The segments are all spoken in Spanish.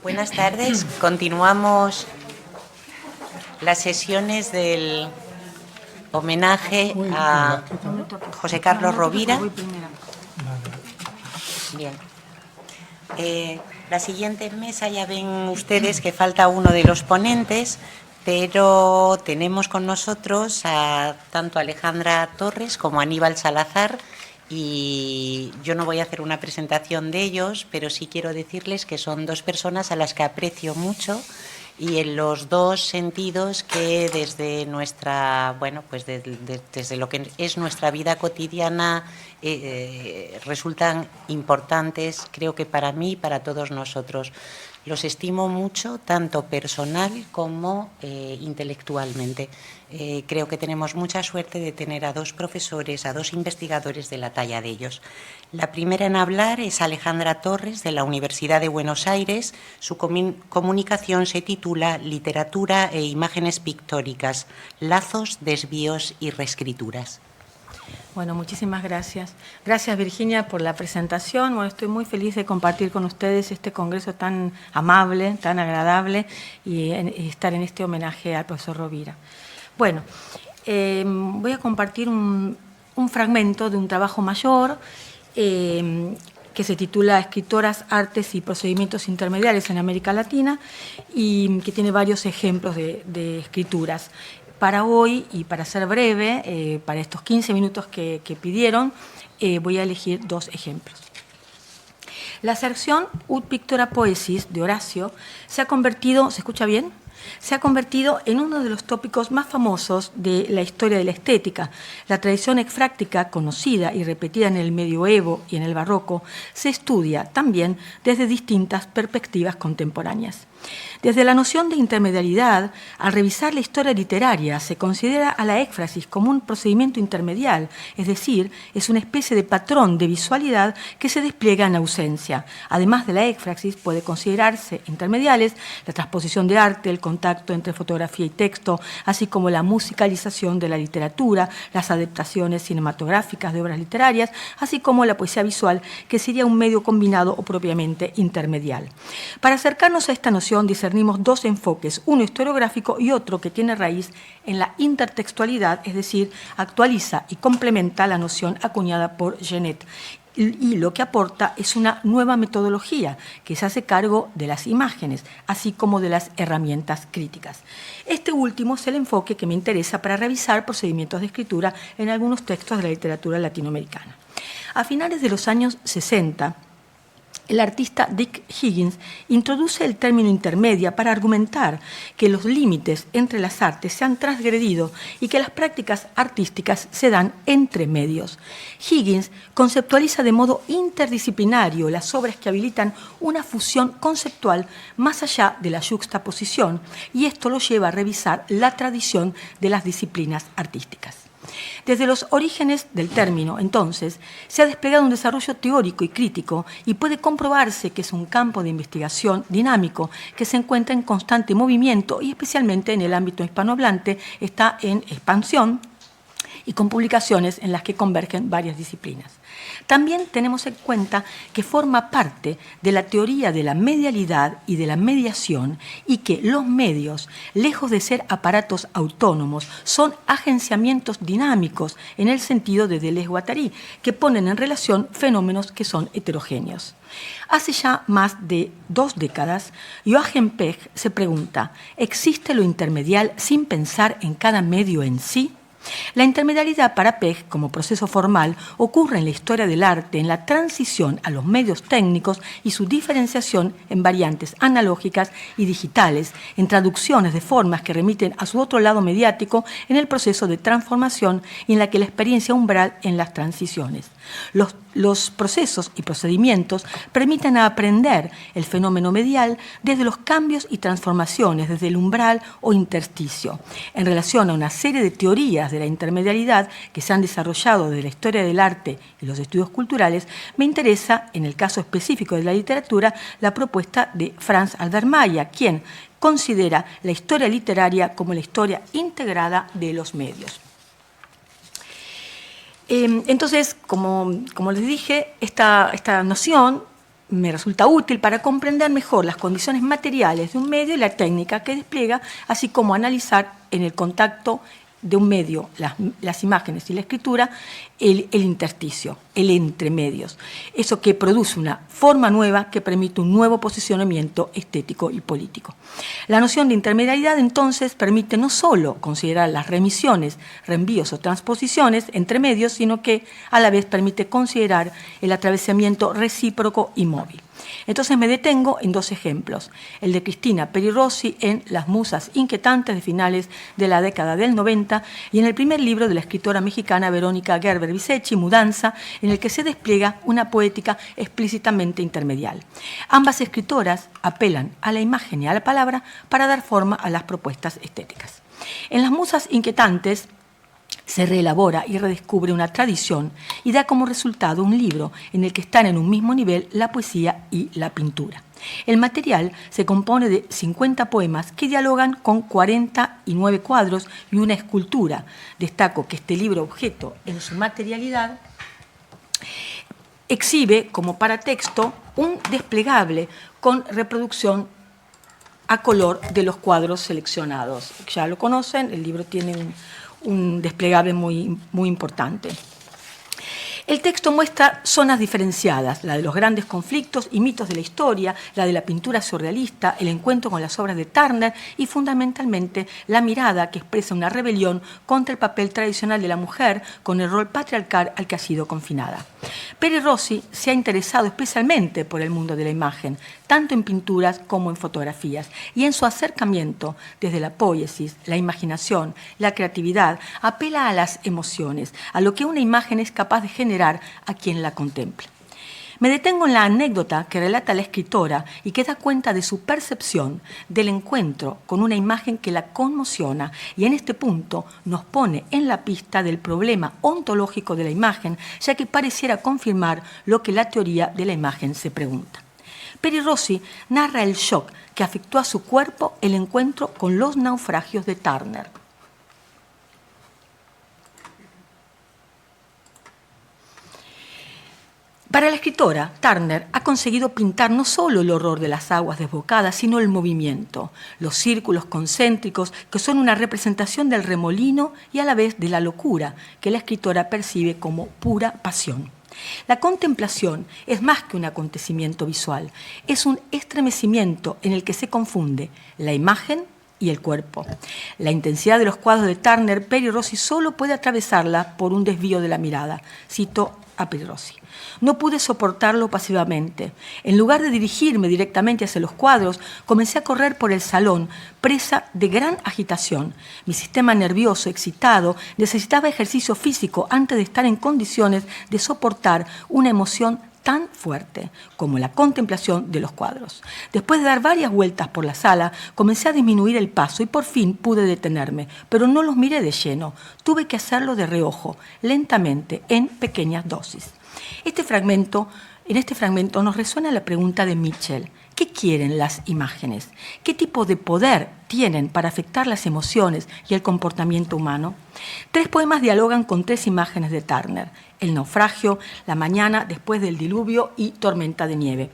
Buenas tardes. Continuamos las sesiones del homenaje a José Carlos Rovira. Bien. La siguiente mesa ya ven ustedes que falta uno de los ponentes, pero tenemos con nosotros a tanto Alejandra Torres como Aníbal Salazar. Y yo no voy a hacer una presentación de ellos, pero sí quiero decirles que son dos personas a las que aprecio mucho y en los dos sentidos que desde nuestra, bueno, pues desde lo que es nuestra vida cotidiana resultan importantes, creo que para mí y para todos nosotros. Los estimo mucho, tanto personal como intelectualmente. Creo que tenemos mucha suerte de tener a dos profesores, a dos investigadores de la talla de ellos. La primera en hablar es Alejandra Torres, de la Universidad de Buenos Aires. Su comunicación se titula Literatura e imágenes pictóricas, lazos, desvíos y reescrituras. Bueno, muchísimas gracias. Gracias, Virginia, por la presentación. Bueno, estoy muy feliz de compartir con ustedes este congreso tan amable, tan agradable y estar en este homenaje al profesor Rovira. Bueno, voy a compartir un fragmento de un trabajo mayor que se titula Escritoras, Artes y Procedimientos Intermediales en América Latina y que tiene varios ejemplos de escrituras. Para hoy, y para ser breve, para estos 15 minutos que pidieron, voy a elegir dos ejemplos. La aserción Ut Pictora Poesis de Horacio se ha convertido, ¿se escucha bien?, se ha convertido en uno de los tópicos más famosos de la historia de la estética. La tradición exfráctica, conocida y repetida en el medioevo y en el barroco, se estudia también desde distintas perspectivas contemporáneas. Desde la noción de intermedialidad, al revisar la historia literaria, se considera a la éfrasis como un procedimiento intermedial, es decir, es una especie de patrón de visualidad que se despliega en ausencia. Además de la éfrasis, puede considerarse intermediales la transposición de arte, el contacto entre fotografía y texto, así como la musicalización de la literatura, las adaptaciones cinematográficas de obras literarias, así como la poesía visual, que sería un medio combinado o propiamente intermedial. Para acercarnos a esta noción, discernimos dos enfoques, uno historiográfico y otro que tiene raíz en la intertextualidad, es decir, actualiza y complementa la noción acuñada por Genet. Y lo que aporta es una nueva metodología que se hace cargo de las imágenes, así como de las herramientas críticas. Este último es el enfoque que me interesa para revisar procedimientos de escritura en algunos textos de la literatura latinoamericana. A finales de los años 60, el artista Dick Higgins introduce el término intermedia para argumentar que los límites entre las artes se han transgredido y que las prácticas artísticas se dan entre medios. Higgins conceptualiza de modo interdisciplinario las obras que habilitan una fusión conceptual más allá de la yuxtaposición, y esto lo lleva a revisar la tradición de las disciplinas artísticas. Desde los orígenes del término, entonces, se ha desplegado un desarrollo teórico y crítico y puede comprobarse que es un campo de investigación dinámico que se encuentra en constante movimiento y especialmente en el ámbito hispanohablante está en expansión y con publicaciones en las que convergen varias disciplinas. También tenemos en cuenta que forma parte de la teoría de la medialidad y de la mediación y que los medios, lejos de ser aparatos autónomos, son agenciamientos dinámicos en el sentido de Deleuze-Guattari, que ponen en relación fenómenos que son heterogéneos. Hace ya más de 2 décadas, Joachim Pech se pregunta, ¿existe lo intermedial sin pensar en cada medio en sí? La intermedialidad para Pech, como proceso formal, ocurre en la historia del arte, en la transición a los medios técnicos y su diferenciación en variantes analógicas y digitales, en traducciones de formas que remiten a su otro lado mediático, en el proceso de transformación y en la que la experiencia umbral en las transiciones. Los procesos y procedimientos permiten aprender el fenómeno medial desde los cambios y transformaciones, desde el umbral o intersticio. En relación a una serie de teorías de la intermedialidad que se han desarrollado desde la historia del arte y los estudios culturales, me interesa, en el caso específico de la literatura, la propuesta de Franz Halbermayr, quien considera la historia literaria como la historia integrada de los medios. Entonces, como les dije, esta noción me resulta útil para comprender mejor las condiciones materiales de un medio y la técnica que despliega, así como analizar en el contacto de un medio, las imágenes y la escritura, el intersticio, el entremedios. Eso que produce una forma nueva que permite un nuevo posicionamiento estético y político. La noción de intermedialidad, entonces, permite no solo considerar las remisiones, reenvíos o transposiciones entre medios, sino que a la vez permite considerar el atravesamiento recíproco y móvil. Entonces me detengo en dos ejemplos, el de Cristina Peri Rossi en Las musas inquietantes de finales de la década del 90 y en el primer libro de la escritora mexicana Verónica Gerber Bisecchi, Mudanza, en el que se despliega una poética explícitamente intermedial. Ambas escritoras apelan a la imagen y a la palabra para dar forma a las propuestas estéticas. En Las musas inquietantes se reelabora y redescubre una tradición y da como resultado un libro en el que están en un mismo nivel la poesía y la pintura. El material se compone de 50 poemas que dialogan con 49 cuadros y una escultura. Destaco que este libro objeto, en su materialidad, exhibe como paratexto un desplegable con reproducción a color de los cuadros seleccionados. Ya lo conocen, el libro tiene un desplegable muy importante. El texto muestra zonas diferenciadas, la de los grandes conflictos y mitos de la historia, la de la pintura surrealista, el encuentro con las obras de Turner y fundamentalmente la mirada que expresa una rebelión contra el papel tradicional de la mujer con el rol patriarcal al que ha sido confinada. Peri Rossi se ha interesado especialmente por el mundo de la imagen, tanto en pinturas como en fotografías, y en su acercamiento desde la poiesis, la imaginación, la creatividad, apela a las emociones, a lo que una imagen es capaz de generar a quien la contempla. Me detengo en la anécdota que relata la escritora y que da cuenta de su percepción del encuentro con una imagen que la conmociona y en este punto nos pone en la pista del problema ontológico de la imagen, ya que pareciera confirmar lo que la teoría de la imagen se pregunta. Peri Rossi narra el shock que afectó a su cuerpo el encuentro con los naufragios de Turner. Para la escritora, Turner ha conseguido pintar no solo el horror de las aguas desbocadas, sino el movimiento, los círculos concéntricos que son una representación del remolino y a la vez de la locura que la escritora percibe como pura pasión. La contemplación es más que un acontecimiento visual, es un estremecimiento en el que se confunde la imagen y el cuerpo. La intensidad de los cuadros de Turner, Peri Rossi solo puede atravesarla por un desvío de la mirada. Cito a Peri Rossi. No pude soportarlo pasivamente. En lugar de dirigirme directamente hacia los cuadros, comencé a correr por el salón, presa de gran agitación. Mi sistema nervioso, excitado, necesitaba ejercicio físico antes de estar en condiciones de soportar una emoción tan fuerte como la contemplación de los cuadros. Después de dar varias vueltas por la sala, comencé a disminuir el paso y por fin pude detenerme, pero no los miré de lleno. Tuve que hacerlo de reojo, lentamente, en pequeñas dosis. En este fragmento nos resuena la pregunta de Mitchell. ¿Qué quieren las imágenes? ¿Qué tipo de poder tienen para afectar las emociones y el comportamiento humano? 3 poemas dialogan con 3 imágenes de Turner: El naufragio, La mañana después del diluvio y Tormenta de nieve.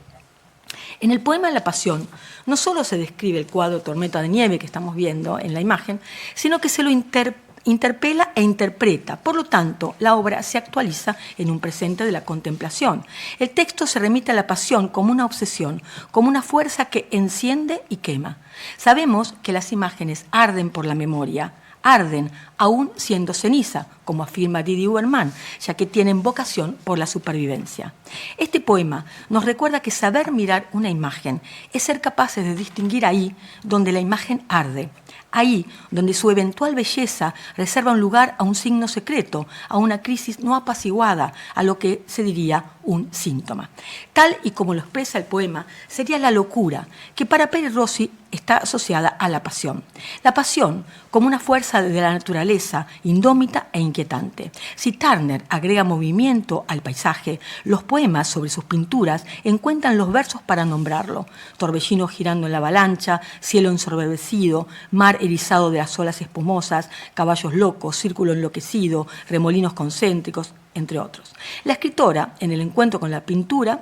En el poema La pasión no solo se describe el cuadro Tormenta de nieve que estamos viendo en la imagen, sino que se lo interpela e interpreta. Por lo tanto, la obra se actualiza en un presente de la contemplación. El texto se remite a la pasión como una obsesión, como una fuerza que enciende y quema. Sabemos que las imágenes arden por la memoria, arden aún siendo ceniza, como afirma Didi Uberman, ya que tienen vocación por la supervivencia. Este poema nos recuerda que saber mirar una imagen es ser capaces de distinguir ahí donde la imagen arde, ahí donde su eventual belleza reserva un lugar a un signo secreto, a una crisis no apaciguada, a lo que se diría un síntoma. Tal y como lo expresa el poema, sería la locura, que para Peri Rossi está asociada a la pasión. La pasión como una fuerza de la naturaleza, indómita e inquietante. Si Turner agrega movimiento al paisaje, los poemas sobre sus pinturas encuentran los versos para nombrarlo: torbellino girando en la avalancha, cielo ensoberbecido, mar erizado de las olas espumosas, caballos locos, círculo enloquecido, remolinos concéntricos, entre otros. La escritora, en el encuentro con la pintura,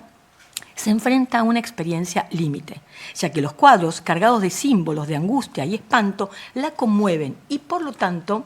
se enfrenta a una experiencia límite, ya que los cuadros cargados de símbolos de angustia y espanto la conmueven y, por lo tanto,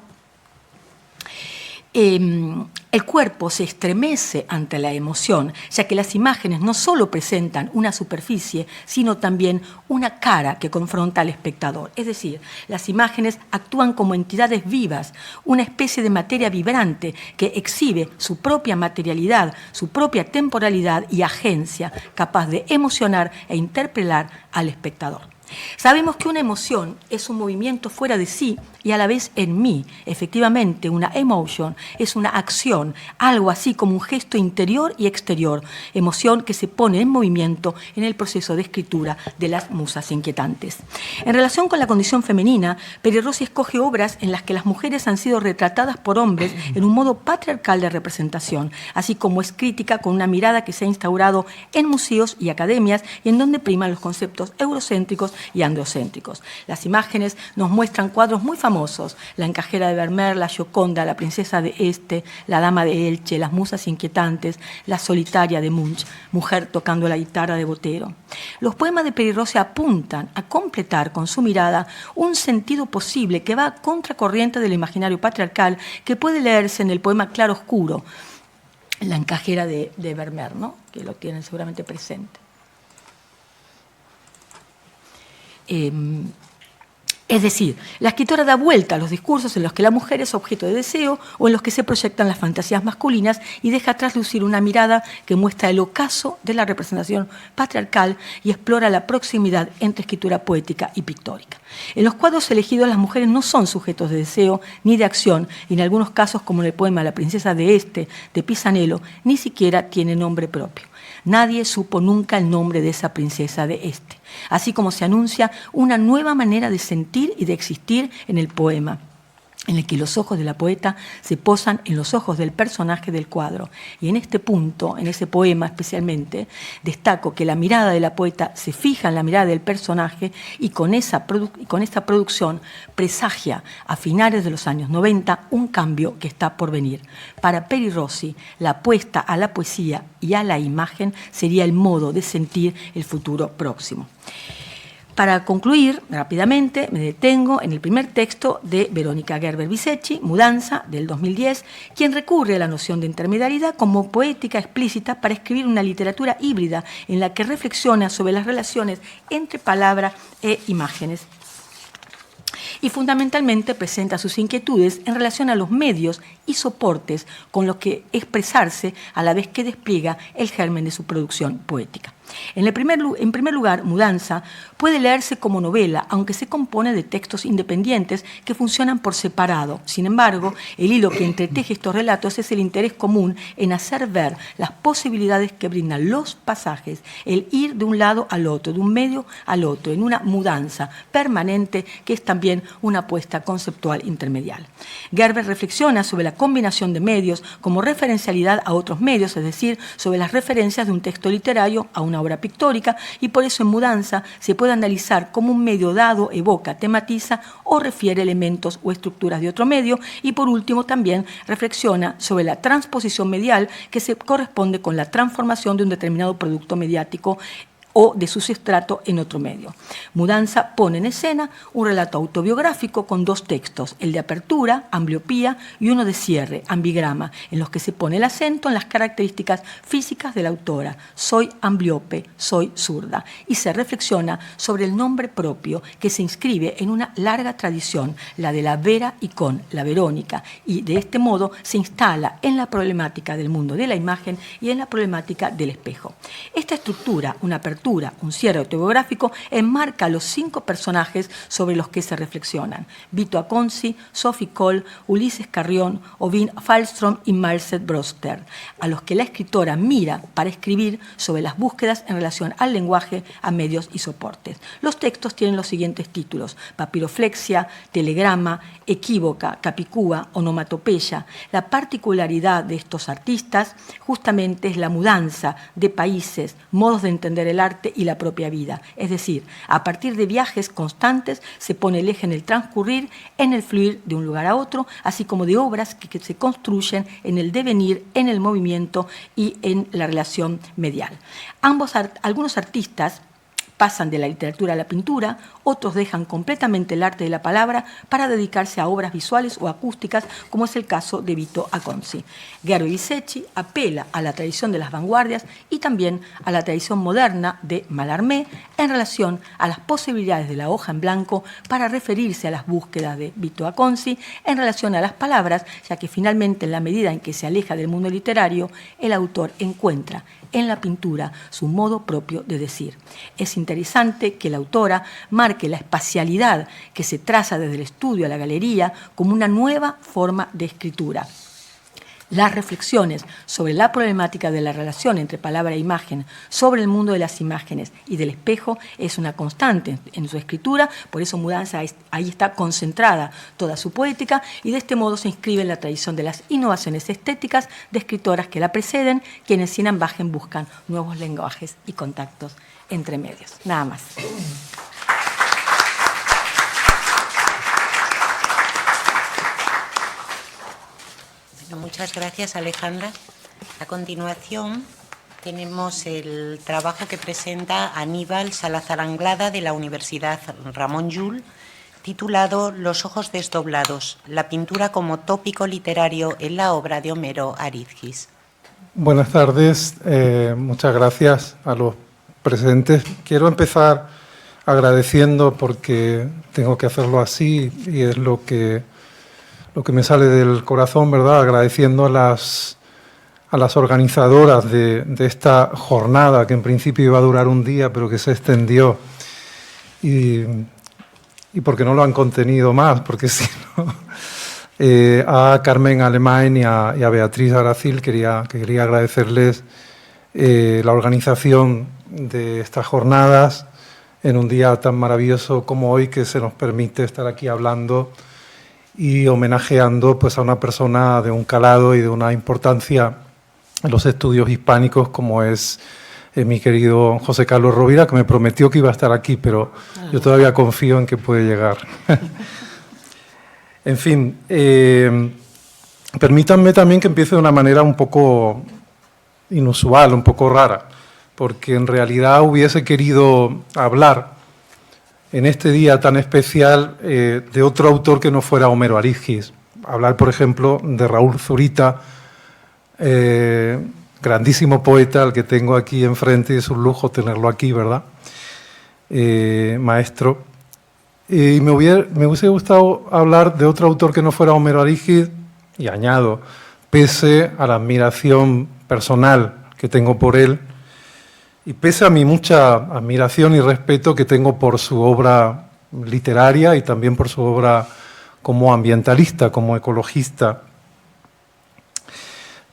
el cuerpo se estremece ante la emoción, ya que las imágenes no solo presentan una superficie, sino también una cara que confronta al espectador. Es decir, las imágenes actúan como entidades vivas, una especie de materia vibrante que exhibe su propia materialidad, su propia temporalidad y agencia, capaz de emocionar e interpelar al espectador. Sabemos que una emoción es un movimiento fuera de sí y a la vez en mí. Efectivamente, una emotion es una acción, algo así como un gesto interior y exterior, emoción que se pone en movimiento en el proceso de escritura de las musas inquietantes. En relación con la condición femenina, Peri Rossi escoge obras en las que las mujeres han sido retratadas por hombres en un modo patriarcal de representación, así como es crítica con una mirada que se ha instaurado en museos y academias y en donde priman los conceptos eurocéntricos y androcéntricos. Las imágenes nos muestran cuadros muy famosos: La encajera de Vermeer, La Gioconda, La princesa de Este, La dama de Elche, Las musas inquietantes, La solitaria de Munch, Mujer tocando la guitarra de Botero. Los poemas de Peri Rossi apuntan a completar con su mirada un sentido posible que va a contracorriente del imaginario patriarcal que puede leerse en el poema Claro Oscuro, La encajera de Vermeer, ¿no? Que lo tienen seguramente presente. Es decir, la escritora da vuelta a los discursos en los que la mujer es objeto de deseo o en los que se proyectan las fantasías masculinas y deja traslucir una mirada que muestra el ocaso de la representación patriarcal y explora la proximidad entre escritura poética y pictórica. En los cuadros elegidos, las mujeres no son sujetos de deseo ni de acción, y en algunos casos, como en el poema La princesa de Este, de Pisanello, ni siquiera tiene nombre propio. Nadie supo nunca el nombre de esa princesa de Este, así como se anuncia una nueva manera de sentir y de existir en el poema, en el que los ojos de la poeta se posan en los ojos del personaje del cuadro. Y en este punto, en ese poema especialmente, destaco que la mirada de la poeta se fija en la mirada del personaje y con esta producción presagia a finales de los años 90 un cambio que está por venir. Para Peri Rossi, la apuesta a la poesía y a la imagen sería el modo de sentir el futuro próximo. Para concluir rápidamente, me detengo en el primer texto de Verónica Gerber-Bisecchi, Mudanza, del 2010, quien recurre a la noción de intermediariedad como poética explícita para escribir una literatura híbrida en la que reflexiona sobre las relaciones entre palabra e imágenes. Y fundamentalmente presenta sus inquietudes en relación a los medios y soportes con los que expresarse a la vez que despliega el germen de su producción poética. En primer lugar, Mudanza puede leerse como novela, aunque se compone de textos independientes que funcionan por separado. Sin embargo, el hilo que entreteje estos relatos es el interés común en hacer ver las posibilidades que brindan los pasajes, el ir de un lado al otro, de un medio al otro, en una mudanza permanente que es también una apuesta conceptual intermedial. Gerber reflexiona sobre la combinación de medios como referencialidad a otros medios, es decir, sobre las referencias de un texto literario a una obra pictórica, y por eso en Mudanza se puede analizar cómo un medio dado evoca, tematiza o refiere elementos o estructuras de otro medio, y por último también reflexiona sobre la transposición medial que se corresponde con la transformación de un determinado producto mediático o de su sustrato en otro medio. Mudanza pone en escena un relato autobiográfico con dos textos, el de apertura, ambliopía, y uno de cierre, ambigrama, en los que se pone el acento en las características físicas de la autora. Soy ambliope, soy zurda. Y se reflexiona sobre el nombre propio que se inscribe en una larga tradición, la de la Vera y con la Verónica, y de este modo se instala en la problemática del mundo de la imagen y en la problemática del espejo. Esta estructura, una apertura, un cierre autobiográfico, enmarca a los 5 personajes sobre los que se reflexionan: Vito Acconci, Sophie Cole, Ulises Carrión, Ovin Falstrom y Marcet Broster, a los que la escritora mira para escribir sobre las búsquedas en relación al lenguaje, a medios y soportes. Los textos tienen los siguientes títulos: Papiroflexia, Telegrama, Equívoca, Capicúa, Onomatopeya. La particularidad de estos artistas justamente es la mudanza de países, modos de entender el arte arte y la propia vida. Es decir, a partir de viajes constantes se pone el eje en el transcurrir, en el fluir de un lugar a otro, así como de obras que se construyen en el devenir, en el movimiento y en la relación medial. Algunos artistas pasan de la literatura a la pintura, otros dejan completamente el arte de la palabra para dedicarse a obras visuales o acústicas, como es el caso de Vito Acconci. Garo Bisecchi apela a la tradición de las vanguardias y también a la tradición moderna de Mallarmé en relación a las posibilidades de la hoja en blanco para referirse a las búsquedas de Vito Acconci en relación a las palabras, ya que finalmente en la medida en que se aleja del mundo literario, el autor encuentra en la pintura su modo propio de decir. Es interesante que la autora marque la espacialidad que se traza desde el estudio a la galería como una nueva forma de escritura. Las reflexiones sobre la problemática de la relación entre palabra e imagen, sobre el mundo de las imágenes y del espejo, es una constante en su escritura, por eso Mudanza ahí está concentrada toda su poética y de este modo se inscribe en la tradición de las innovaciones estéticas de escritoras que la preceden, quienes sin ambaje buscan nuevos lenguajes y contactos entre medios. Nada más. Muchas gracias, Alejandra. A continuación tenemos el trabajo que presenta Aníbal Salazar Anglada de la Universidad Ramon Llull, titulado Los ojos desdoblados, la pintura como tópico literario en la obra de Homero Arizgis. Buenas tardes, muchas gracias a los presentes. Quiero empezar agradeciendo, porque tengo que hacerlo así y es lo que me sale del corazón, ¿verdad? Agradeciendo a las organizadoras de esta jornada, que en principio iba a durar un día, pero que se extendió, y porque no lo han contenido más, porque si no, a Carmen Alemán y a Beatriz Aracil quería agradecerles la organización de estas jornadas en un día tan maravilloso como hoy, que se nos permite estar aquí hablando y homenajeando pues a una persona de un calado y de una importancia en los estudios hispánicos como es mi querido José Carlos Rovira, que me prometió que iba a estar aquí, pero yo todavía confío en que puede llegar. En fin, permítanme también que empiece de una manera un poco inusual, un poco rara, porque en realidad hubiese querido hablar en este día tan especial de otro autor que no fuera Homero Arizgis. Hablar, por ejemplo, de Raúl Zurita, grandísimo poeta, al que tengo aquí enfrente, y es un lujo tenerlo aquí, ¿verdad? Maestro. Y me hubiese gustado hablar de otro autor que no fuera Homero Arizgis, y añado, pese a la admiración personal que tengo por él, y pese a mi mucha admiración y respeto que tengo por su obra literaria y también por su obra como ambientalista, como ecologista.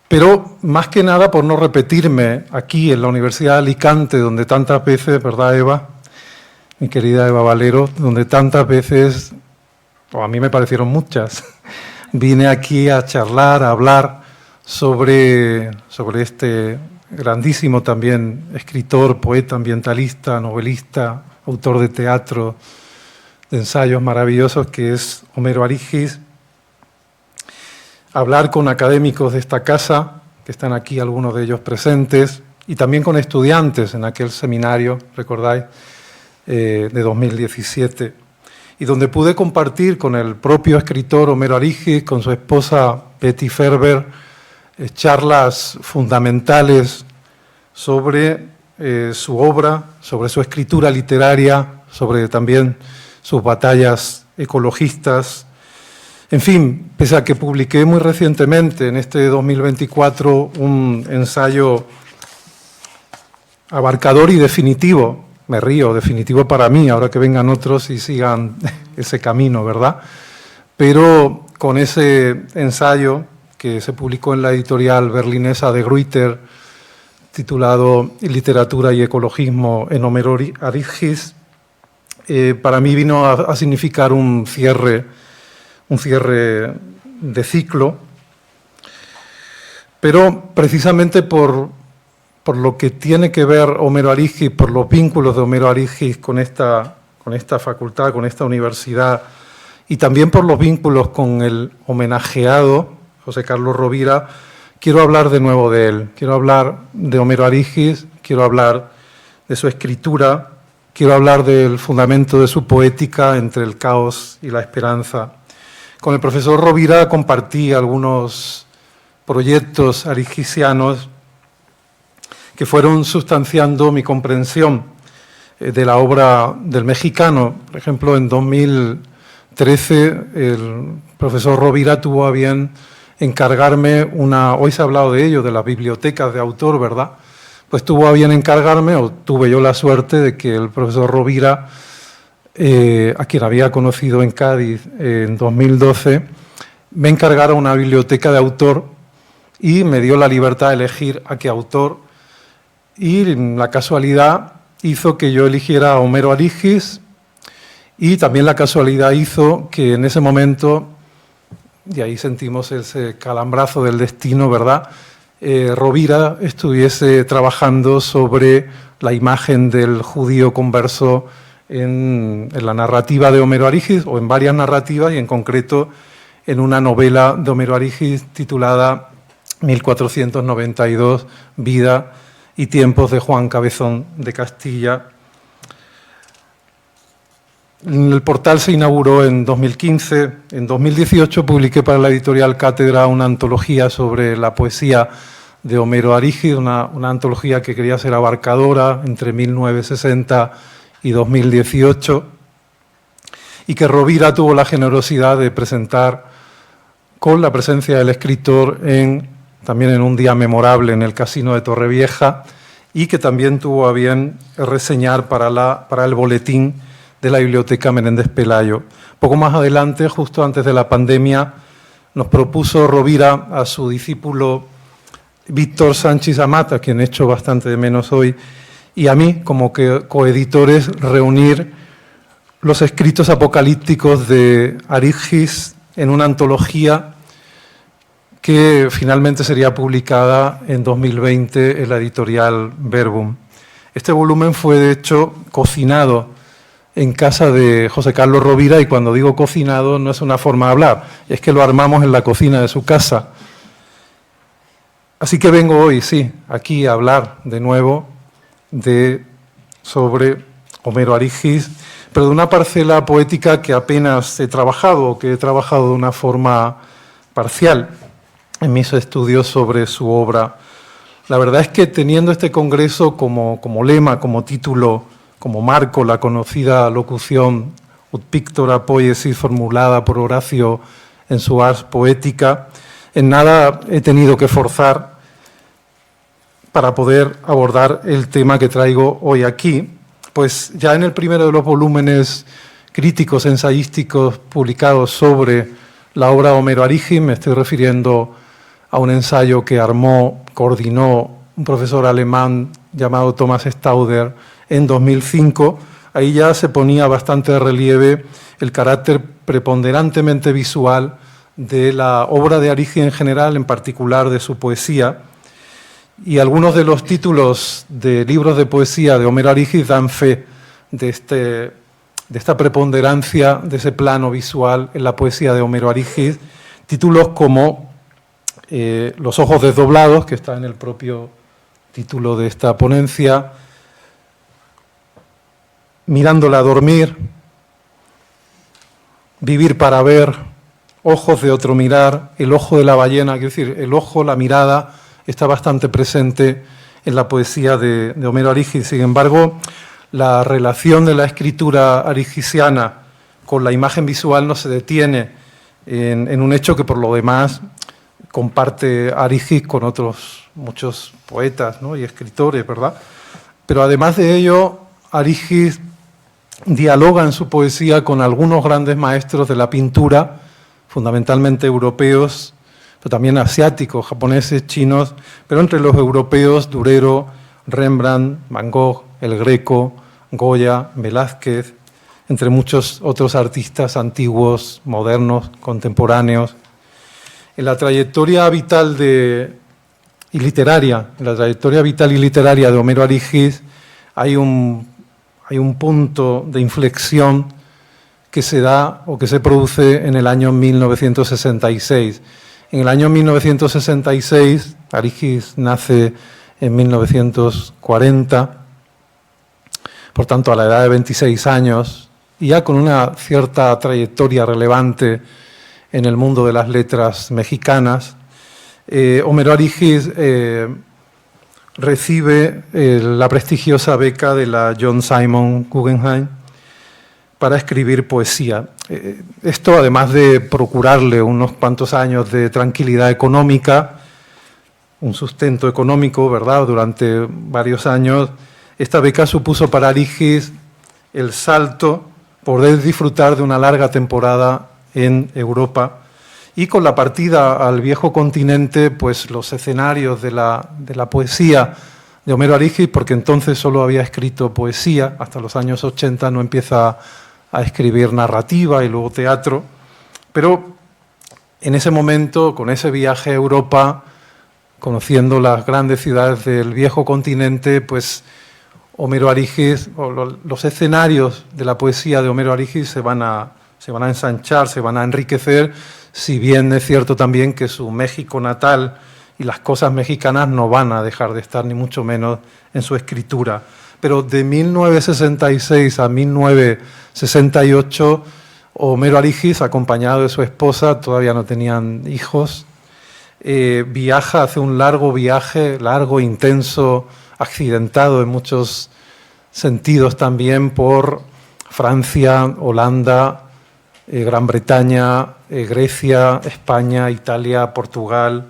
Pero más que nada por no repetirme aquí en la Universidad de Alicante, donde tantas veces, ¿verdad, Eva? Mi querida Eva Valero, donde tantas veces, o a mí me parecieron muchas, vine aquí a charlar, a hablar sobre este grandísimo también escritor, poeta, ambientalista, novelista, autor de teatro, de ensayos maravillosos, que es Homero Arizgis. Hablar con académicos de esta casa, que están aquí algunos de ellos presentes, y también con estudiantes en aquel seminario, recordáis, de 2017, y donde pude compartir con el propio escritor Homero Arizgis, con su esposa Betty Ferber, charlas fundamentales sobre su obra, sobre su escritura literaria, sobre también sus batallas ecologistas. En fin, pese a que publiqué muy recientemente, en este 2024, un ensayo abarcador y definitivo, me río, definitivo para mí, ahora que vengan otros y sigan ese camino, ¿verdad? Pero con ese ensayo que se publicó en la editorial berlinesa de Gruyter, titulado Literatura y ecologismo en Homero Arizgis, para mí vino a significar un cierre de ciclo, pero precisamente por por lo que tiene que ver Homero Arigis, por los vínculos de Homero Arigis con esta facultad, con esta universidad, y también por los vínculos con el homenajeado, José Carlos Rovira, quiero hablar de nuevo de él. Quiero hablar de Homero Arigis, quiero hablar de su escritura, quiero hablar del fundamento de su poética entre el caos y la esperanza. Con el profesor Rovira compartí algunos proyectos arigisianos que fueron sustanciando mi comprensión de la obra del mexicano. Por ejemplo, en 2013 el profesor Rovira tuvo a bien encargarme hoy se ha hablado de ello, de las bibliotecas de autor, ¿verdad? Pues tuvo a bien encargarme, o tuve yo la suerte de que el profesor Rovira, a quien había conocido en Cádiz en 2012, me encargara una biblioteca de autor y me dio la libertad de elegir a qué autor, y la casualidad hizo que yo eligiera a Homero Arigis, y también la casualidad hizo que en ese momento, y ahí sentimos ese calambrazo del destino, ¿verdad?, Rovira estuviese trabajando sobre la imagen del judío converso en la narrativa de Homero Arigis, o en varias narrativas, y en concreto en una novela de Homero Arigis titulada 1492, Vida y tiempos de Juan Cabezón de Castilla. El portal se inauguró en 2015. En 2018 publiqué para la editorial Cátedra una antología sobre la poesía de Homero Arigis, una antología que quería ser abarcadora entre 1960 y 2018, y que Rovira tuvo la generosidad de presentar con la presencia del escritor también en un día memorable en el Casino de Torrevieja, y que también tuvo a bien reseñar para el boletín de la Biblioteca Menéndez Pelayo. Poco más adelante, justo antes de la pandemia, nos propuso Rovira a su discípulo Víctor Sánchez Amat, a quien echo bastante de menos hoy, y a mí, como que coeditores, reunir los escritos apocalípticos de Arigis en una antología que finalmente sería publicada en 2020 en la editorial Verbum. Este volumen fue, de hecho, cocinado en casa de José Carlos Rovira, y cuando digo cocinado no es una forma de hablar, es que lo armamos en la cocina de su casa. Así que vengo hoy, sí, aquí a hablar de nuevo sobre Homero Arigis, pero de una parcela poética que apenas he trabajado, o que he trabajado de una forma parcial en mis estudios sobre su obra. La verdad es que teniendo este congreso como lema, como título, como marco, la conocida locución Ut pictora poiesis formulada por Horacio en su Ars Poetica, en nada he tenido que forzar para poder abordar el tema que traigo hoy aquí, pues ya en el primero de los volúmenes críticos ensayísticos publicados sobre la obra de Homero Arigis, me estoy refiriendo a un ensayo que coordinó un profesor alemán llamado Thomas Stauder en 2005, ahí ya se ponía bastante de relieve el carácter preponderantemente visual de la obra de Arigis en general, en particular de su poesía, y algunos de los títulos de libros de poesía de Homero Arigis dan fe de esta preponderancia, de ese plano visual en la poesía de Homero Arigis, títulos como Los ojos desdoblados, que está en el propio título de esta ponencia, Mirándola dormir, Vivir para ver, Ojos de otro mirar, El ojo de la ballena, quiero decir, el ojo, la mirada, está bastante presente en la poesía de Homero Arigis. Sin embargo, la relación de la escritura arigisiana con la imagen visual no se detiene en un hecho que por lo demás comparte Arigis con otros muchos poetas, ¿no?, y escritores, ¿verdad? Pero además de ello, Arigis dialoga en su poesía con algunos grandes maestros de la pintura, fundamentalmente europeos, pero también asiáticos, japoneses, chinos, pero entre los europeos, Durero, Rembrandt, Van Gogh, El Greco, Goya, Velázquez, entre muchos otros artistas antiguos, modernos, contemporáneos. En la trayectoria vital de y literaria, en la trayectoria vital y literaria de Homero Arígis, hay un punto de inflexión que se da o que se produce en el año 1966. En el año 1966, Arígis nace en 1940, por tanto a la edad de 26 años, y ya con una cierta trayectoria relevante en el mundo de las letras mexicanas. Homero Arígis recibe la prestigiosa beca de la John Simon Guggenheim para escribir poesía. Esto, además de procurarle unos cuantos años de tranquilidad económica, un sustento económico, ¿verdad?, durante varios años, esta beca supuso para Arígis el salto, poder disfrutar de una larga temporada en Europa, y con la partida al viejo continente, pues los escenarios de la poesía de Homero Arígis, porque entonces solo había escrito poesía, hasta los años 80 no empieza a escribir narrativa y luego teatro, pero en ese momento, con ese viaje a Europa, conociendo las grandes ciudades del viejo continente, pues Homero Arígis, o los escenarios de la poesía de Homero Arígis se van a ensanchar, se van a enriquecer, si bien es cierto también que su México natal y las cosas mexicanas no van a dejar de estar, ni mucho menos, en su escritura. Pero de 1966 a 1968, Homero Arígis, acompañado de su esposa, todavía no tenían hijos, viaja, hace un largo viaje, largo, intenso, accidentado en muchos sentidos también, por Francia, Holanda, Gran Bretaña, Grecia, España, Italia, Portugal.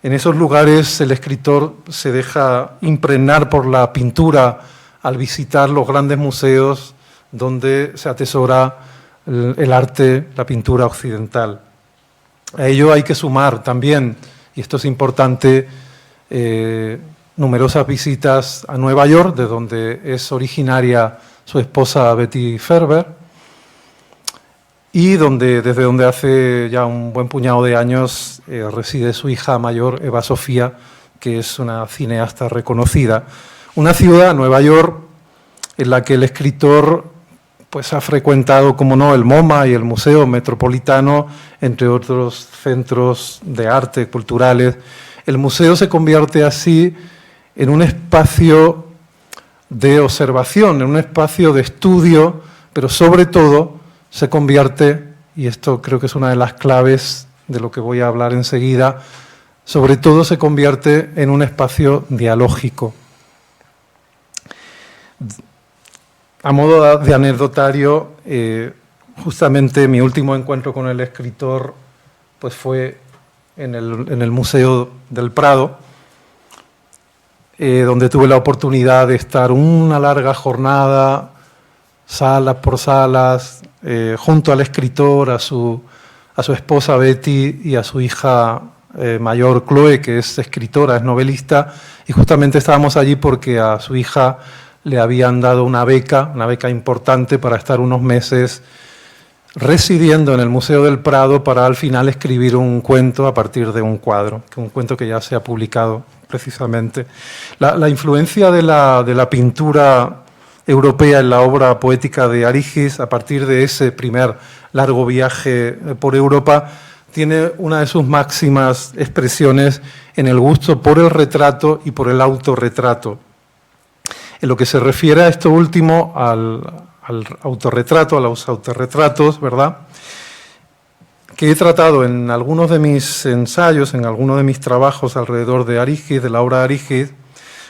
En esos lugares el escritor se deja impregnar por la pintura al visitar los grandes museos donde se atesora el arte, la pintura occidental. A ello hay que sumar también, y esto es importante, numerosas visitas a Nueva York, de donde es originaria su esposa Betty Ferber, y desde donde hace ya un buen puñado de años reside su hija mayor, Eva Sofía, que es una cineasta reconocida. Una ciudad, Nueva York, en la que el escritor pues, ha frecuentado, como no, el MoMA y el Museo Metropolitano, entre otros centros de arte, culturales. El museo se convierte así en un espacio de observación, en un espacio de estudio, pero sobre todo se convierte, y esto creo que es una de las claves de lo que voy a hablar enseguida, sobre todo se convierte en un espacio dialógico. A modo de anecdotario, justamente mi último encuentro con el escritor pues fue en el Museo del Prado, donde tuve la oportunidad de estar una larga jornada, salas por salas, junto al escritor, a su esposa Betty y a su hija mayor Chloe, que es escritora, es novelista, y justamente estábamos allí porque a su hija le habían dado una beca importante para estar unos meses residiendo en el Museo del Prado para al final escribir un cuento a partir de un cuadro, un cuento que ya se ha publicado precisamente. La influencia de la pintura europea en la obra poética de Arígis, a partir de ese primer largo viaje por Europa, tiene una de sus máximas expresiones en el gusto por el retrato y por el autorretrato. En lo que se refiere a esto último, al autorretrato, a los autorretratos, ¿verdad?, que he tratado en algunos de mis ensayos, en algunos de mis trabajos alrededor de Arígis, de la obra de Arígis,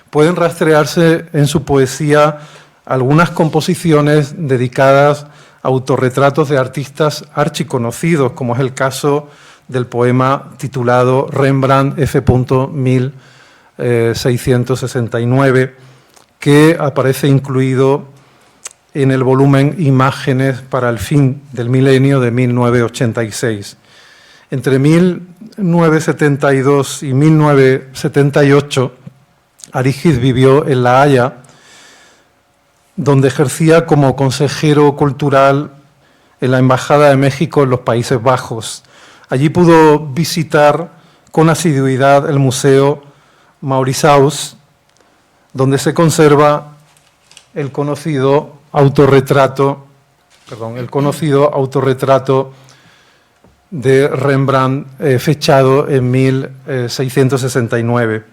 pueden rastrearse en su poesía algunas composiciones dedicadas a autorretratos de artistas archiconocidos, como es el caso del poema titulado Rembrandt F. 1669, que aparece incluido en el volumen Imágenes para el fin del milenio de 1986. Entre 1972 y 1978, Arígis vivió en La Haya, donde ejercía como consejero cultural en la Embajada de México en los Países Bajos. Allí pudo visitar con asiduidad el museo Mauritshuis, donde se conserva el conocido autorretrato de Rembrandt fechado en 1669.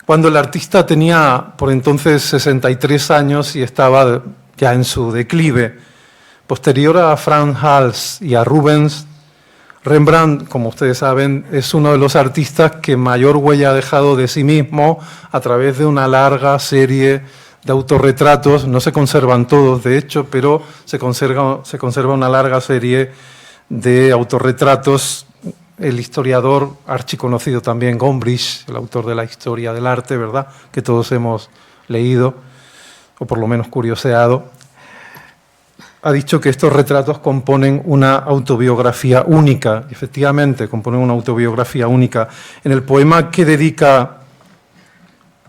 Cuando el artista tenía por entonces 63 años y estaba ya en su declive, posterior a Frans Hals y a Rubens, Rembrandt, como ustedes saben, es uno de los artistas que mayor huella ha dejado de sí mismo a través de una larga serie de autorretratos. No se conservan todos, de hecho, pero se conserva una larga serie de autorretratos. El historiador archiconocido también, Gombrich, el autor de la historia del arte, ¿verdad?, que todos hemos leído, o por lo menos curioseado, ha dicho que estos retratos componen una autobiografía única. Efectivamente, componen una autobiografía única. En el poema que dedica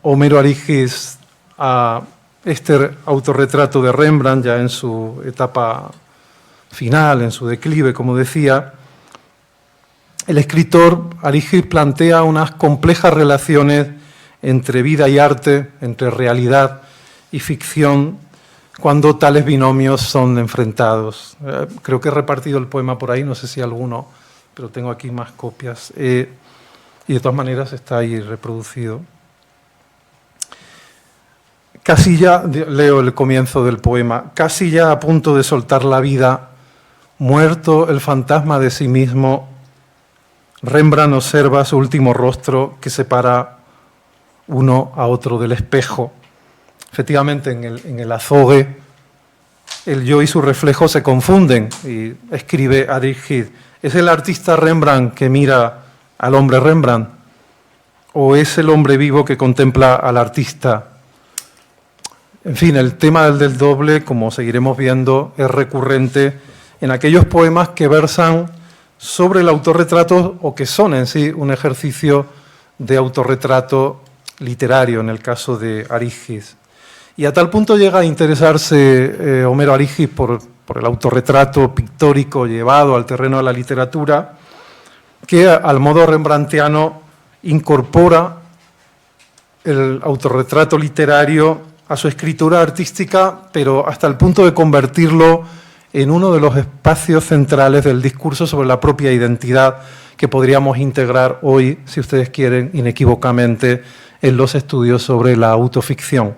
Homero Arigis a este autorretrato de Rembrandt, ya en su etapa final, en su declive, como decía, el escritor Arigis plantea unas complejas relaciones entre vida y arte, entre realidad y ficción, cuando tales binomios son enfrentados. Creo que he repartido el poema por ahí, no sé si alguno, pero tengo aquí más copias. Y de todas maneras está ahí reproducido. Casi ya, leo el comienzo del poema, casi ya a punto de soltar la vida, muerto el fantasma de sí mismo, Rembrandt observa su último rostro que separa uno a otro del espejo. Efectivamente, en el azogue, el yo y su reflejo se confunden, y escribe Arigis: ¿es el artista Rembrandt que mira al hombre Rembrandt? ¿O es el hombre vivo que contempla al artista? En fin, el tema del doble, como seguiremos viendo, es recurrente en aquellos poemas que versan sobre el autorretrato o que son en sí un ejercicio de autorretrato literario, en el caso de Arigis. Y a tal punto llega a interesarse Homero Arigis por el autorretrato pictórico llevado al terreno de la literatura, que al modo rembrandtiano incorpora el autorretrato literario a su escritura artística, pero hasta el punto de convertirlo en uno de los espacios centrales del discurso sobre la propia identidad, que podríamos integrar hoy, si ustedes quieren, inequívocamente, en los estudios sobre la autoficción.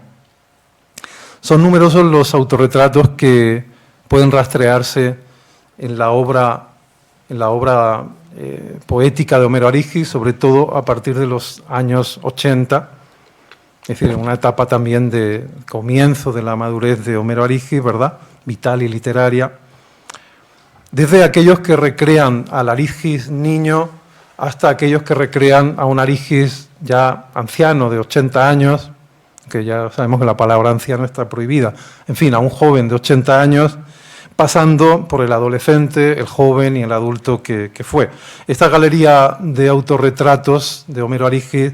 Son numerosos los autorretratos que pueden rastrearse en la obra poética de Homero Arigis, sobre todo a partir de los años 80, es decir, en una etapa también de comienzo de la madurez de Homero Arigis, ¿verdad?, vital y literaria, desde aquellos que recrean al Arigis niño hasta aquellos que recrean a un Arigis ya anciano de 80 años, que ya sabemos que la palabra anciano está prohibida, en fin, a un joven de 80 años, pasando por el adolescente, el joven y el adulto que fue. Esta galería de autorretratos de Homero Arigis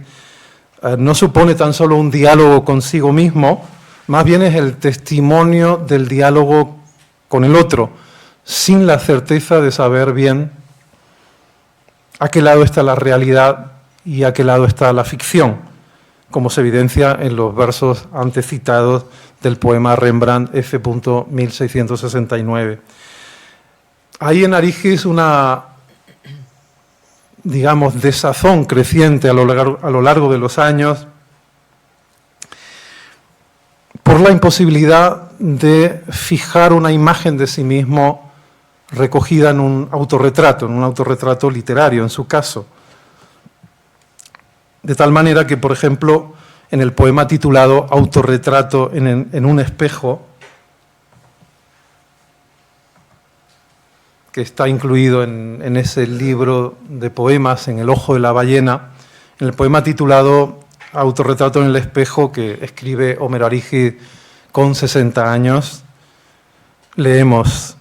no supone tan solo un diálogo consigo mismo, más bien es el testimonio del diálogo con el otro, sin la certeza de saber bien a qué lado está la realidad y a qué lado está la ficción, como se evidencia en los versos antes citados del poema Rembrandt F. 1669. Hay en Arigis una, digamos, desazón creciente a lo largo de los años por la imposibilidad de fijar una imagen de sí mismo recogida en un autorretrato literario, en su caso. De tal manera que, por ejemplo, en el poema titulado Autorretrato en un espejo, que está incluido en ese libro de poemas, en El ojo de la ballena, en el poema titulado Autorretrato en el espejo, que escribe Homero Arigis con 60 años, leemos: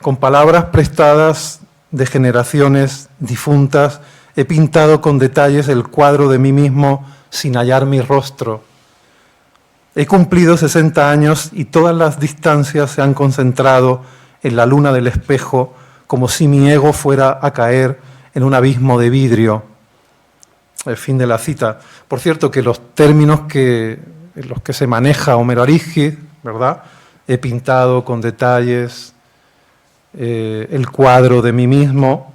con palabras prestadas de generaciones difuntas, he pintado con detalles el cuadro de mí mismo sin hallar mi rostro. He cumplido 60 años y todas las distancias se han concentrado en la luna del espejo, como si mi ego fuera a caer en un abismo de vidrio. Fin de la cita. Por cierto, que los términos en los que se maneja Homero Arígiz, ¿verdad? He pintado con detalles el cuadro de mí mismo,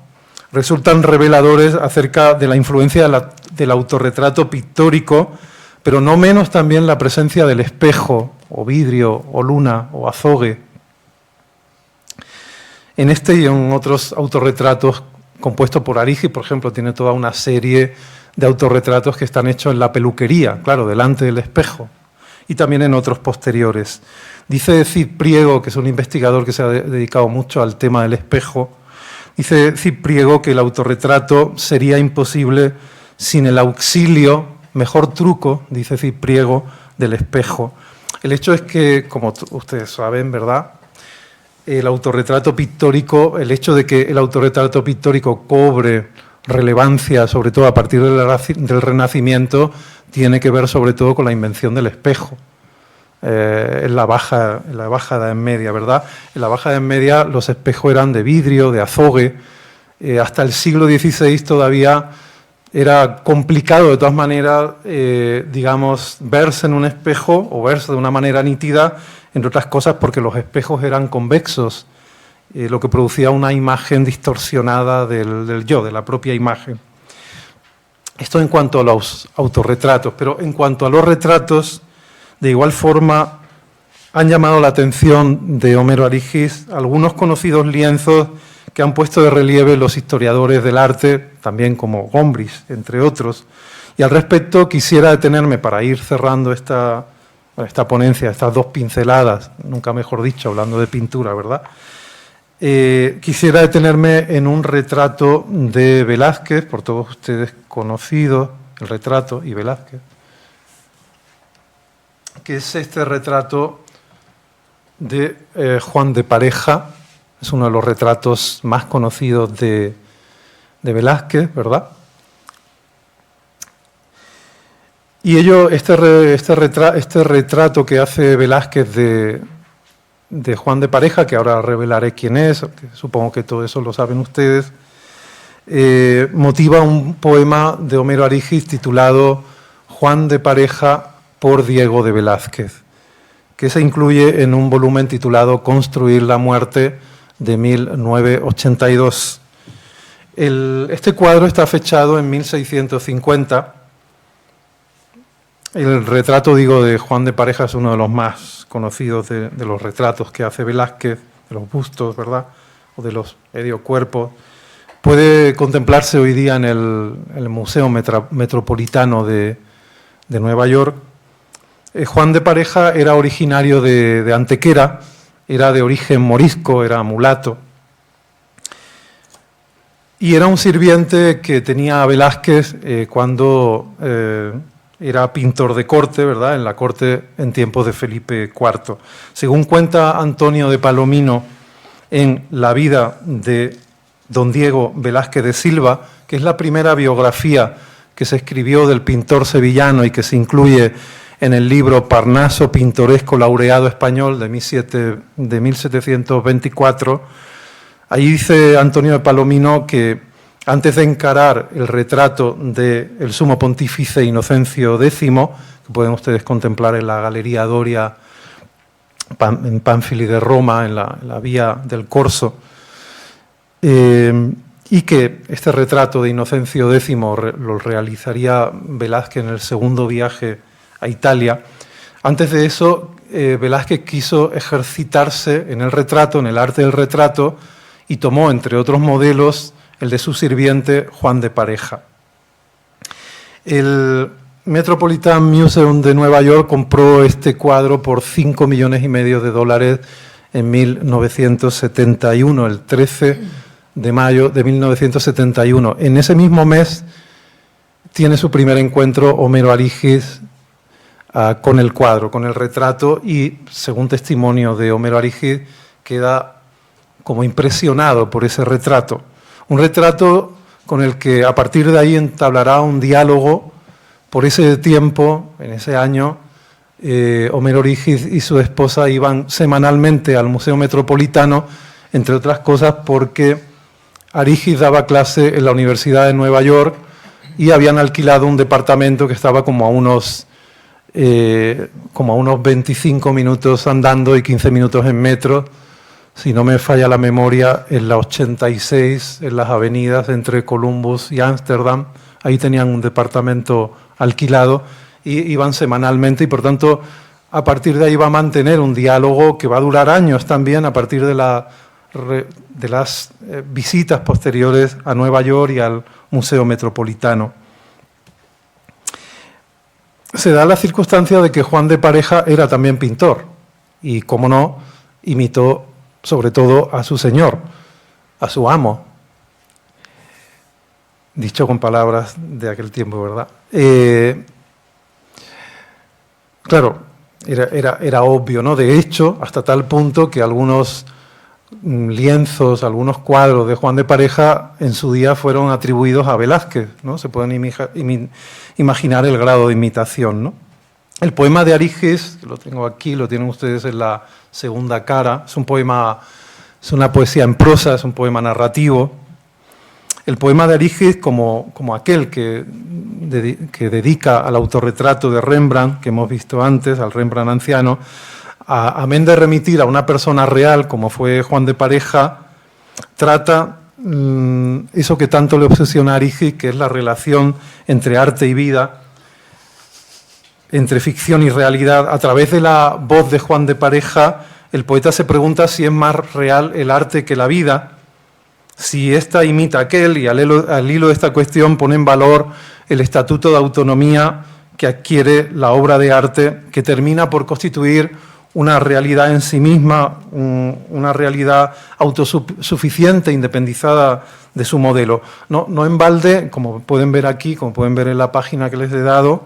resultan reveladores acerca de la influencia del autorretrato pictórico, pero no menos también la presencia del espejo, o vidrio, o luna, o azogue. En este y en otros autorretratos compuestos por Arígiz, por ejemplo, tiene toda una serie de autorretratos que están hechos en la peluquería, claro, delante del espejo, y también en otros posteriores. Dice Cid Priego, que es un investigador que se ha dedicado mucho al tema del espejo, dice Cid Priego que el autorretrato sería imposible sin el auxilio, mejor truco, dice Cid Priego, del espejo. El hecho es que, como ustedes saben, ¿verdad?, el autorretrato pictórico, el hecho de que el autorretrato pictórico cobre relevancia, sobre todo a partir del Renacimiento, tiene que ver sobre todo con la invención del espejo. En la Baja Edad Media, ¿verdad? En la Baja Edad Media los espejos eran de vidrio, de azogue. Hasta el siglo XVI todavía era complicado, de todas maneras, digamos, verse en un espejo o verse de una manera nítida, entre otras cosas porque los espejos eran convexos, lo que producía una imagen distorsionada del yo, de la propia imagen. Esto en cuanto a los autorretratos, pero en cuanto a los retratos, de igual forma han llamado la atención de Homero Arígiz algunos conocidos lienzos que han puesto de relieve los historiadores del arte, también como Gombrich, entre otros. Y al respecto quisiera detenerme, para ir cerrando esta ponencia, estas dos pinceladas, nunca mejor dicho, hablando de pintura, ¿verdad? Quisiera detenerme en un retrato de Velázquez, por todos ustedes conocido, el retrato y Velázquez, que es este retrato de Juan de Pareja. Es uno de los retratos más conocidos de Velázquez, ¿verdad? Y este retrato que hace Velázquez de Juan de Pareja, que ahora revelaré quién es, que supongo que todo eso lo saben ustedes, motiva un poema de Homero Arígiz titulado Juan de Pareja por Diego de Velázquez, que se incluye en un volumen titulado Construir la muerte, de 1982. Este cuadro está fechado en 1650. El retrato, digo, de Juan de Pareja es uno de los más conocidos de los retratos que hace Velázquez, de los bustos, ¿verdad?, o de los medio cuerpos. Puede contemplarse hoy día en el Museo Metropolitano de Nueva York. Juan de Pareja era originario de Antequera, era de origen morisco, era mulato. Y era un sirviente que tenía a Velázquez cuando era pintor de corte, ¿verdad?, en la corte en tiempos de Felipe IV. Según cuenta Antonio de Palomino en La vida de don Diego Velázquez de Silva, que es la primera biografía que se escribió del pintor sevillano y que se incluye en el libro Parnaso Pintoresco Laureado Español de 1724, ahí dice Antonio de Palomino que antes de encarar el retrato del sumo pontífice Inocencio X, que pueden ustedes contemplar en la Galería Doria en Pánfili de Roma, en la vía del Corso, y que este retrato de Inocencio X lo realizaría Velázquez en el segundo viaje a Italia. Antes de eso, Velázquez quiso ejercitarse en el retrato, en el arte del retrato, y tomó, entre otros modelos, el de su sirviente Juan de Pareja. El Metropolitan Museum de Nueva York compró este cuadro por $5,5 millones en 1971, el 13 de mayo de 1971. En ese mismo mes tiene su primer encuentro Homero Arígiz con el cuadro, con el retrato, y según testimonio de Homero Arígiz, queda como impresionado por ese retrato. Un retrato con el que a partir de ahí entablará un diálogo. Por ese tiempo, en ese año, Homero Arígiz y su esposa iban semanalmente al Museo Metropolitano, entre otras cosas porque Arígiz daba clase en la Universidad de Nueva York y habían alquilado un departamento que estaba como a unos 25 minutos andando y 15 minutos en metro, si no me falla la memoria, en la 86, en las avenidas entre Columbus y Ámsterdam. Ahí tenían un departamento alquilado y iban semanalmente y, por tanto, a partir de ahí va a mantener un diálogo que va a durar años también, a partir de las visitas posteriores a Nueva York y al Museo Metropolitano. Se da la circunstancia de que Juan de Pareja era también pintor y, como no, imitó sobre todo a su señor, a su amo, dicho con palabras de aquel tiempo, ¿verdad? Claro, era obvio, ¿no? De hecho, hasta tal punto que algunos lienzos, algunos cuadros de Juan de Pareja en su día fueron atribuidos a Velázquez, ¿no? Se pueden imaginar el grado de imitación, ¿no? El poema de Arígez, que lo tengo aquí, lo tienen ustedes en la segunda cara, es un poema, es una poesía en prosa, es un poema narrativo. El poema de Arígez, como aquel que dedica al autorretrato de Rembrandt, que hemos visto antes, al Rembrandt anciano, amén de remitir a una persona real, como fue Juan de Pareja, trata eso que tanto le obsesiona a Arígez, que es la relación entre arte y vida, entre ficción y realidad. A través de la voz de Juan de Pareja, el poeta se pregunta si es más real el arte que la vida, si ésta imita a aquel, y al hilo de esta cuestión pone en valor el estatuto de autonomía que adquiere la obra de arte, que termina por constituir una realidad en sí misma, una realidad autosuficiente, independizada de su modelo. No en balde, como pueden ver aquí, como pueden ver en la página que les he dado,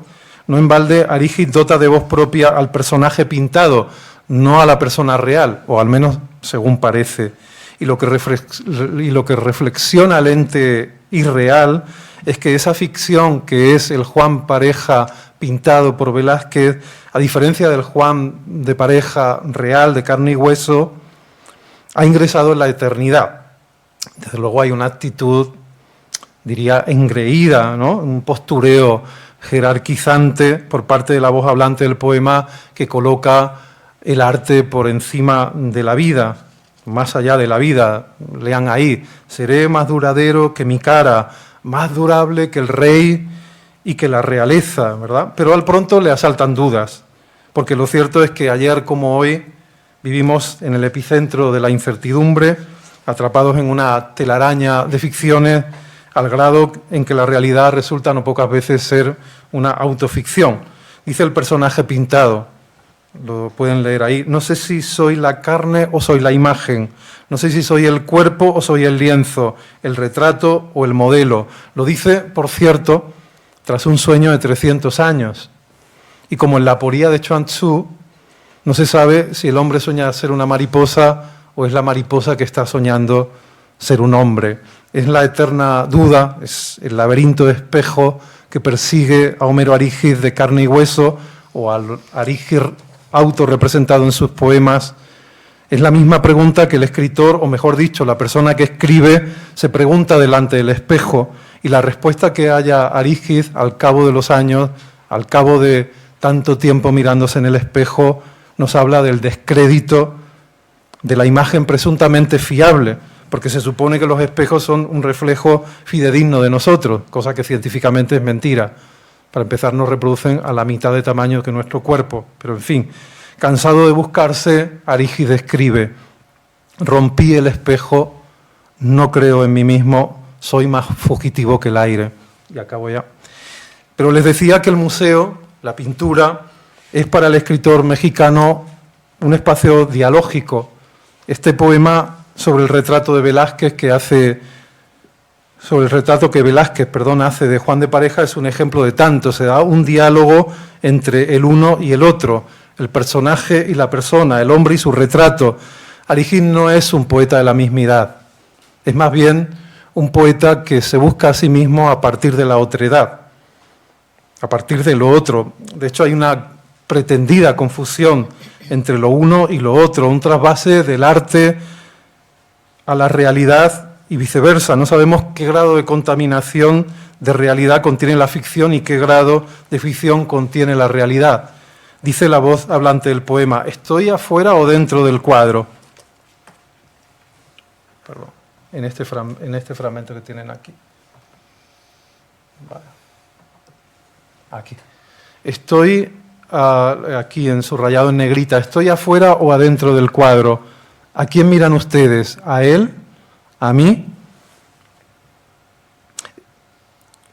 no en balde Arígez dota de voz propia al personaje pintado, no a la persona real, o al menos según parece. Y lo que reflexiona el ente irreal es que esa ficción que es el Juan Pareja pintado por Velázquez, a diferencia del Juan de Pareja real, de carne y hueso, ha ingresado en la eternidad. Desde luego hay una actitud, diría, engreída, ¿no? Un postureo jerarquizante por parte de la voz hablante del poema que coloca el arte por encima de la vida, más allá de la vida. Lean ahí: seré más duradero que mi cara, más durable que el rey y que la realeza, ¿verdad? Pero al pronto le asaltan dudas, porque lo cierto es que ayer como hoy vivimos en el epicentro de la incertidumbre, atrapados en una telaraña de ficciones, al grado en que la realidad resulta no pocas veces ser una autoficción. Dice el personaje pintado, lo pueden leer ahí: no sé si soy la carne o soy la imagen, no sé si soy el cuerpo o soy el lienzo, el retrato o el modelo. Lo dice, por cierto, tras un sueño de 300 años. Y como en la aporía de Chuang Tzu, no se sabe si el hombre sueña ser una mariposa o es la mariposa que está soñando ser un hombre. Es la eterna duda, es el laberinto de espejo que persigue a Homero Arígez de carne y hueso, o al Arígez autorrepresentado en sus poemas. Es la misma pregunta que el escritor, o mejor dicho, la persona que escribe, se pregunta delante del espejo, y la respuesta que haya Arígez al cabo de los años, al cabo de tanto tiempo mirándose en el espejo, nos habla del descrédito de la imagen presuntamente fiable, porque se supone que los espejos son un reflejo fidedigno de nosotros, cosa que científicamente es mentira. Para empezar, nos reproducen a la mitad de tamaño que nuestro cuerpo, pero en fin. Cansado de buscarse, Arígez escribe: rompí el espejo, no creo en mí mismo, soy más fugitivo que el aire. Y acabo ya. Pero les decía que el museo, la pintura, es para el escritor mexicano un espacio dialógico. Este poema sobre el retrato de Velázquez que hace, hace de Juan de Pareja es un ejemplo de tanto. Se da un diálogo entre el uno y el otro, el personaje y la persona, el hombre y su retrato. Arígez no es un poeta de la mismidad, es más bien un poeta que se busca a sí mismo a partir de la otredad, a partir de lo otro. De hecho, hay una pretendida confusión entre lo uno y lo otro, un trasvase del arte a la realidad y viceversa. No sabemos qué grado de contaminación de realidad contiene la ficción y qué grado de ficción contiene la realidad. Dice la voz hablante del poema, ¿estoy afuera o dentro del cuadro? Perdón, en este fragmento que tienen aquí. Vale. Aquí. Estoy, aquí en subrayado en negrita, ¿estoy afuera o adentro del cuadro? ¿A quién miran ustedes? ¿A él? ¿A mí?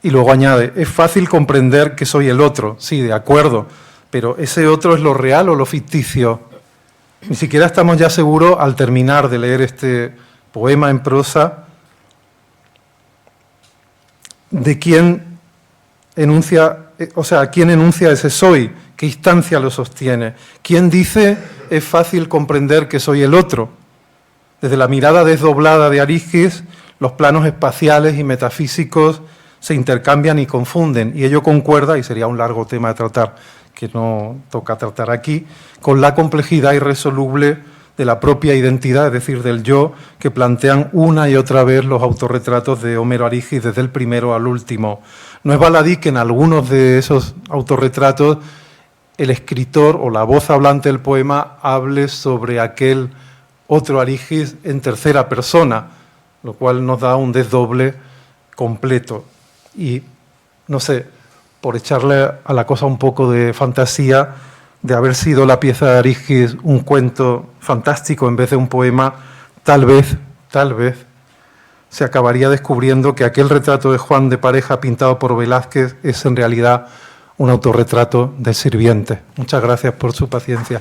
Y luego añade, es fácil comprender que soy el otro. Sí, de acuerdo, pero ¿ese otro es lo real o lo ficticio? Ni siquiera estamos ya seguros, al terminar de leer este poema en prosa, de quién enuncia, quién enuncia ese soy, qué instancia lo sostiene, quién dice es fácil comprender que soy el otro. Desde la mirada desdoblada de Arígis, los planos espaciales y metafísicos se intercambian y confunden, y ello concuerda, y sería un largo tema de tratar, que no toca tratar aquí, con la complejidad irresoluble de la propia identidad, es decir, del yo, que plantean una y otra vez los autorretratos de Homero Arígis, desde el primero al último. No es baladí que en algunos de esos autorretratos el escritor o la voz hablante del poema hable sobre aquel otro Arígis en tercera persona, lo cual nos da un desdoble completo. Y, no sé, por echarle a la cosa un poco de fantasía, de haber sido la pieza de Arígis un cuento fantástico en vez de un poema, tal vez, se acabaría descubriendo que aquel retrato de Juan de Pareja pintado por Velázquez es en realidad un autorretrato del sirviente. Muchas gracias por su paciencia.